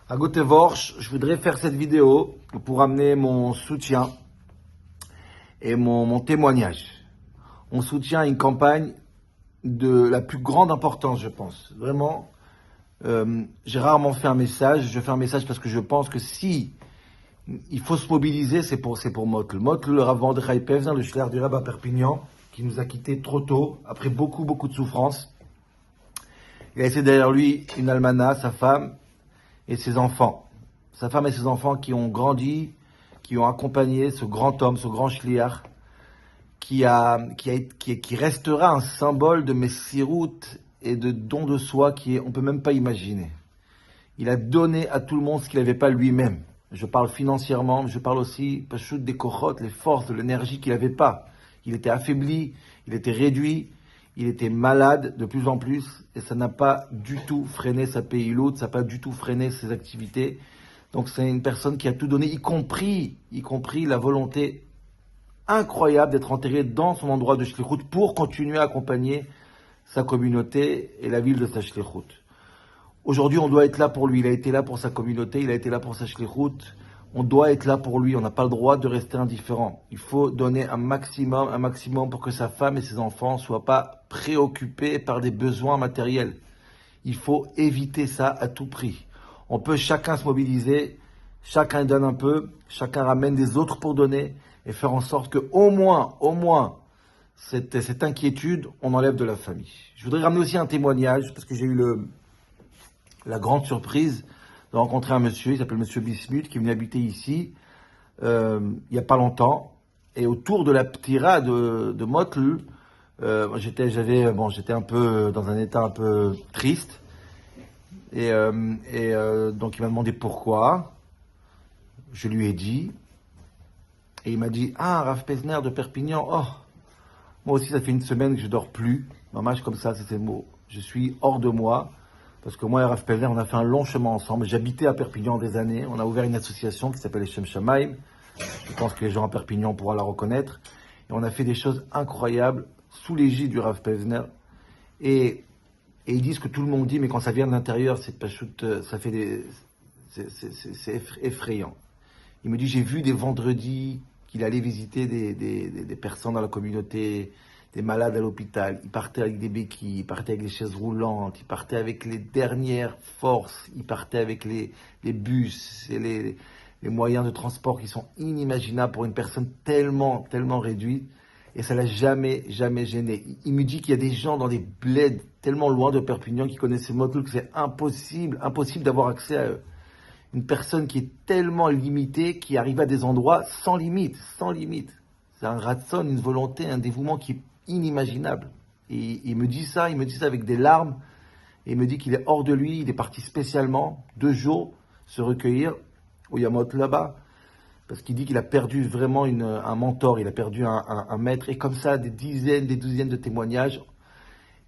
À Göteborg, je voudrais faire cette vidéo pour amener mon soutien et mon témoignage. On soutient une campagne de la plus grande importance, je pense. Vraiment, j'ai rarement fait un message. Je fais un message parce que je pense que si il faut se mobiliser, c'est pour Motl. Motl, le Rav Mordechai Pevzin, le shliach du Rav à Perpignan, qui nous a quittés trop tôt, après beaucoup de souffrances. Il a laissé derrière lui une almana, sa femme et ses enfants. Sa femme et ses enfants qui ont grandi, qui ont accompagné ce grand homme, ce grand shliach, qui restera un symbole de messirut et de don de soi on peut même pas imaginer. Il a donné à tout le monde ce qu'il n'avait pas lui-même. Je parle financièrement, mais je parle aussi pachout des kochot, les forces, de l'énergie qu'il n'avait pas. Il était affaibli, il était réduit, il était malade de plus en plus, et ça n'a pas du tout freiné sa peilout, ça n'a pas du tout freiné ses activités. Donc c'est une personne qui a tout donné, y compris la volonté incroyable d'être enterré dans son endroit de shlichut pour continuer à accompagner sa communauté et la ville de sa shlichut. Aujourd'hui, on doit être là pour lui. Il a été là pour sa communauté, il a été là pour sa shlichut. On doit être là pour lui. On n'a pas le droit de rester indifférent. Il faut donner un maximum pour que sa femme et ses enfants ne soient pas préoccupés par des besoins matériels. Il faut éviter ça à tout prix. On peut chacun se mobiliser, chacun donne un peu, chacun ramène des autres pour donner et faire en sorte que au moins, cette inquiétude, on enlève de la famille. Je voudrais ramener aussi un témoignage parce que j'ai eu la grande surprise de rencontrer un monsieur, il s'appelle monsieur Bismuth, qui est venu habiter ici il n'y a pas longtemps. Et autour de la ptira de Motl, j'étais un peu dans un état un peu triste. Donc il m'a demandé pourquoi. Je lui ai dit. Et il m'a dit, ah, Rav Pesner de Perpignan, oh, moi aussi ça fait une semaine que je dors plus. Mamage comme ça, c'est ces mots. Je suis hors de moi. Parce que moi et Rav Pesner, on a fait un long chemin ensemble. J'habitais à Perpignan des années. On a ouvert une association qui s'appelle les Shem Shamaim. Je pense que les gens à Perpignan pourront la reconnaître. Et on a fait des choses incroyables sous l'égide du Rav Pesner. Et ils disent que tout le monde dit, mais quand ça vient de l'intérieur, c'est effrayant. Il me dit, j'ai vu des vendredis qu'il allait visiter des personnes dans la communauté, des malades à l'hôpital. Il partait avec des béquilles, il partait avec les chaises roulantes, il partait avec les dernières forces, il partait avec les bus et les moyens de transport qui sont inimaginables pour une personne tellement réduite. Et ça l'a jamais gêné. Il me dit qu'il y a des gens dans des bleds tellement loin de Perpignan qui connaissaient Motl que c'est impossible d'avoir accès à eux. Une personne qui est tellement limitée, qui arrive à des endroits sans limite. C'est un ratson, une volonté, un dévouement qui est inimaginable. Et il me dit ça avec des larmes. Et il me dit qu'il est hors de lui, il est parti spécialement 2 jours se recueillir au Yamot là-bas. Parce qu'il dit qu'il a perdu vraiment un mentor, il a perdu un maître. Et comme ça, des dizaines de témoignages.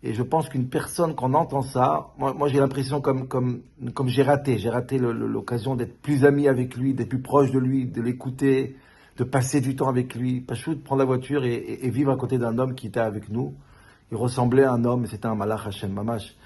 Et je pense qu'une personne, quand on entend ça, moi j'ai l'impression comme j'ai raté l'occasion d'être plus ami avec lui, d'être plus proche de lui, de l'écouter, de passer du temps avec lui, pas de prendre la voiture et vivre à côté d'un homme qui était avec nous. Il ressemblait à un homme, c'était un malach Hashem Mamash.